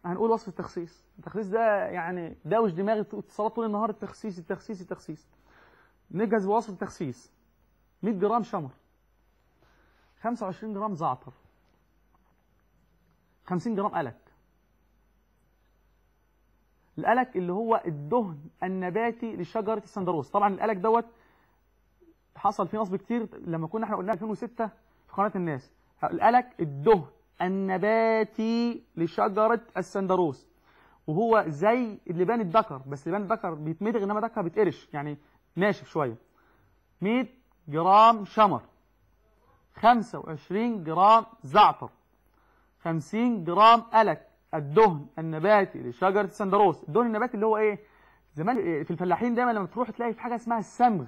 هنقول وصف التخسيس. التخسيس ده يعني دوش دماغي اتصالات طول النهار، التخسيس التخسيس التخسيس. نجهز بوصف التخسيس. 100 جرام شمر، 25 جرام زعتر، 50 جرام قلق. القلق اللي هو الدهن النباتي لشجرة السندروس. طبعا القلق دوت حصل فيه نصب كتير لما كنا احنا قلنا 2006 في قناة الناس. القلق الدهن النباتي لشجرة السندروس، وهو زي اللبان الدكر، بس لبان الدكر بيتمضغ انما دكر بيتقرش يعني ناشف شوية. 100 جرام شمر، 25 جرام زعتر، 50 جرام قلق الدهن النباتي لشجرة السندروس. الدهن النباتي اللي هو ايه؟ زمان في الفلاحين دايما لما تروح تلاقي في حاجة اسمها الصمغ.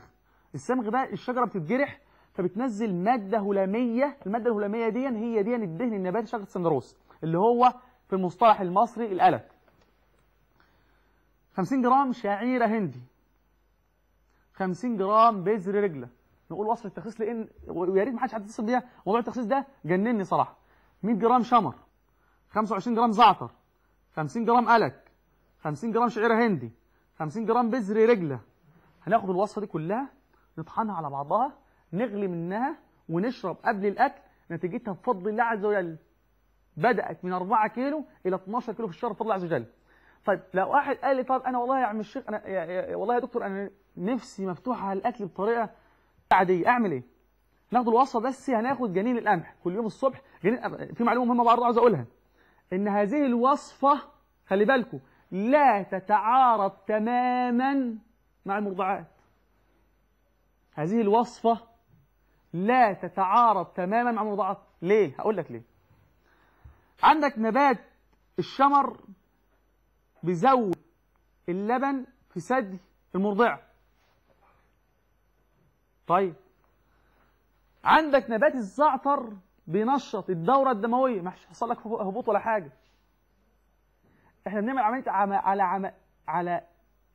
الصمغ ده الشجرة بتتجرح فبتنزل مادة هلامية، المادة الهلامية دي هي دي الدهن النباتي لشجرة السندروس اللي هو في المصطلح المصري القلق. 50 جرام شعيرة هندي، 50 جرام بذر رجلة. نقول وصف التخسيس لان ويا ريت ما حدش هيتصل بيها، موضوع التخسيس ده جنني صراحة. 100 جرام شمر، 25 جرام زعتر، 50 جرام قلق، 50 جرام شعيرة هندي، 50 جرام بذر رجلة. هناخد الوصفة دي كلها نطحنها على بعضها، نغلي منها ونشرب قبل الأكل. نتيجتها بفضل الله عز وجل بدأت من 4 كيلو إلى 12 كيلو في الشهر بفضل الله عز وجل. طيب لو واحد قال لي طب أنا والله يا عم الشيخ أنا والله يا دكتور أنا نفسي مفتوحة على الأكل بطريقة عادية، أعمل إيه؟ ناخد الوصفة بس هناخد جنين القمح كل يوم الصبح. في معلومة مهمة برضه عاوز أقولها، إن هذه الوصفة خلي بالكم لا تتعارض تماما مع المرضعات. هذه الوصفة لا تتعارض تماما مع المرضعات. ليه؟ هقول لك ليه. عندك نبات الشمر بيزود اللبن في ثدي المرضع. طيب عندك نبات الزعتر بينشط الدورة الدموية، ما حصل لك هبوط ولا حاجة. احنا بنعمل عملية على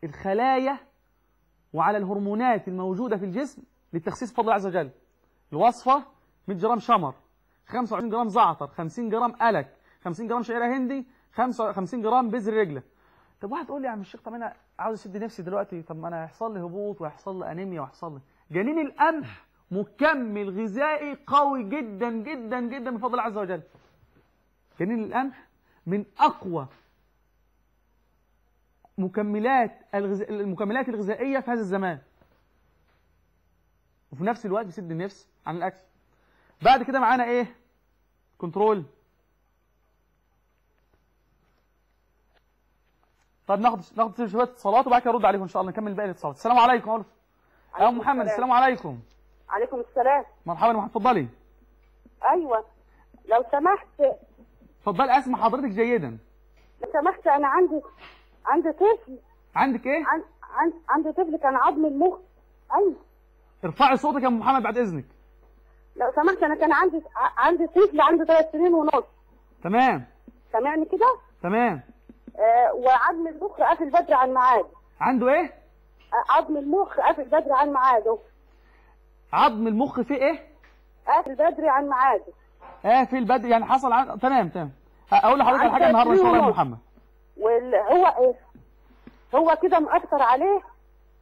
الخلايا وعلى الهرمونات الموجودة في الجسم للتخسيس بفضل الله عز وجل. الوصفة 100 جرام شمر، 25 جرام زعتر، 50 جرام قلق، 50 جرام شعيرة هندي، 55 جرام بذر رجلة. طب واحد تقول لي يا عم الشيخ طب انا عاوز اشد نفسي دلوقتي، طب ما انا هيحصل لي هبوط وهيحصل لي انيميا وهيحصل لي. جنين القمح مكمل غذائي قوي جدا جدا جدا بفضل الله عز وجل. جنين القمح من اقوى المكملات الغذائية في هذا الزمان، وفي نفس الوقت بيسد النفس عن الاكل. بعد كده معانا ايه؟ كنترول. طب ناخد شويه اتصالات وبعد كده ارد عليكم ان شاء الله، نكمل باقي الاتصالات. السلام عليكم. يا ام محمد السلام عليكم. عليكم السلام. مرحبا يا محمد، اتفضلي. ايوه لو سمحت. اتفضلي اسمع حضرتك جيدا. لو سمحت انا عندي طفل. عندك ايه؟ عندي طفل كان عظم المخ. ايوه ارفعي صوتك يا ام محمد بعد اذنك. لو سمحت انا كان عندي طفل عنده 3 سنين ونص. تمام. سامعني كده؟ تمام. وعظم المخ قافل بدري عن ميعاده. عنده ايه؟ عظم المخ قافل بدري عن ميعاده. عظم المخ فيه ايه؟ قافل بدري عن ميعاده. قافل بدري يعني حصل تمام. اقول لحضرتك على حاجه النهارده ان شاء الله يا محمد. وهو ايه؟ هو كده مأثر عليه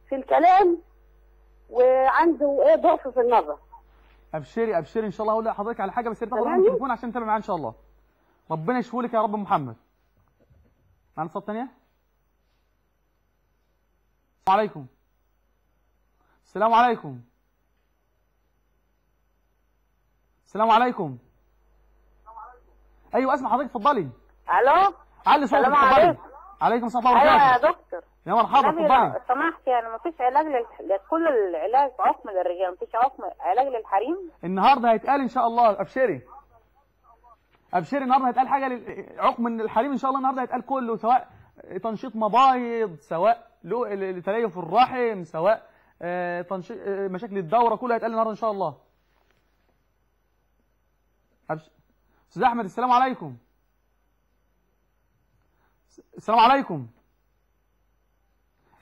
في الكلام وعنده ايه ضعف في النظر. ابشري ان شاء الله. هقول لحضرتك على حاجه بس تاخد رقم التليفون عشان نتابع معاه ان شاء الله. ربنا يشفيه لك يا رب محمد. معانا اتصال ثانيه؟ السلام عليكم. السلام عليكم. السلام عليكم. ايوه اسمع حضرتك اتفضلي. الو. علي صوتك اتفضلي. عليكم السلام ورحمه الله وبركاته. ايوه يا دكتور. يا مرحبا اتفضلي. لو سمحت يعني ما فيش علاج لكل العلاج عقم للرجال، ما فيش علاج للحريم؟ النهارده هيتقال ان شاء الله. ابشري النهارده هيتقال حاجه عقم الحريم ان شاء الله. النهارده هيتقال كله، سواء تنشيط مبايض، سواء لتليف الرحم، سواء تنشيط مشاكل الدوره، كله هيتقال النهارده ان شاء الله. استاذ احمد السلام عليكم. السلام عليكم.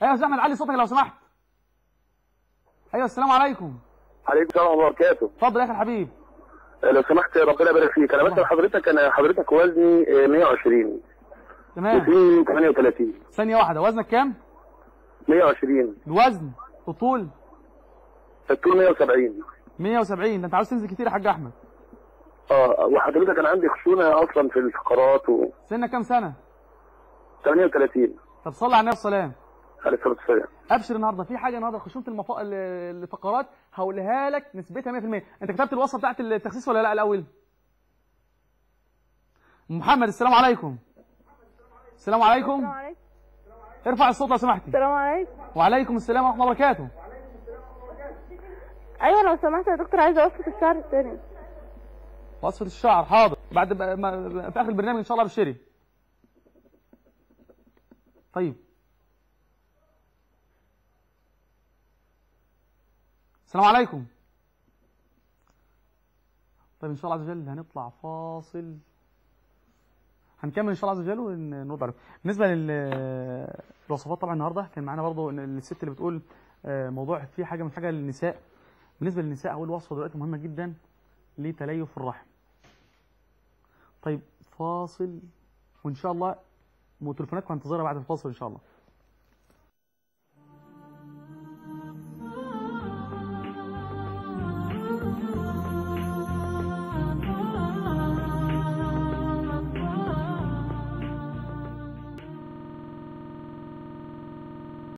ايوه يا استاذ احمد علي صوتك لو سمحت. ايوه السلام عليكم. عليكم السلام ورحمه الله وبركاته. اتفضل يا اخي الحبيب. لو سمحت ربنا يبارك فيك، انا بسال حضرتك، انا حضرتك وزني 120، تمام. وفي 38. ثانيه واحده، وزنك كام؟ 120. الوزن والطول؟ الطول 170. 170. ده انت عاوز تنزل كتير يا حاج احمد. وحضرتك انا عندي خشونه اصلا في الفقرات سنك كام سنه؟ 38. طب صلي على النبي السلام. عليه الصلاه والسلام. ابشر النهارده في حاجه النهارده خشونه الفقرات هقولها لك نسبتها 100%. انت كتبت الوصفه بتاعت التخسيس ولا لا الاول؟ محمد السلام عليكم. السلام عليكم. السلام عليكم. ارفع الصوت لو سمحتي. السلام عليكم. وعليكم السلام ورحمه الله وبركاته. ايوه لو سمحت يا دكتور، عايزه وصفه الشعر التاني. وصفه الشعر حاضر، بعد في اخر البرنامج ان شاء الله بالشري. طيب السلام عليكم. طيب ان شاء الله عز وجل هنطلع فاصل، هنكمل ان شاء الله عز وجل ونرد عليه. بالنسبه للوصفات طبعا النهارده كان معانا برضو الست اللي بتقول موضوع في حاجه من حاجه للنساء. بالنسبه للنساء اول وصفه دلوقتي مهمه جدا لتليف الرحم. طيب فاصل وان شاء الله تليفوناتكم هنتظرها بعد الفاصل ان شاء الله.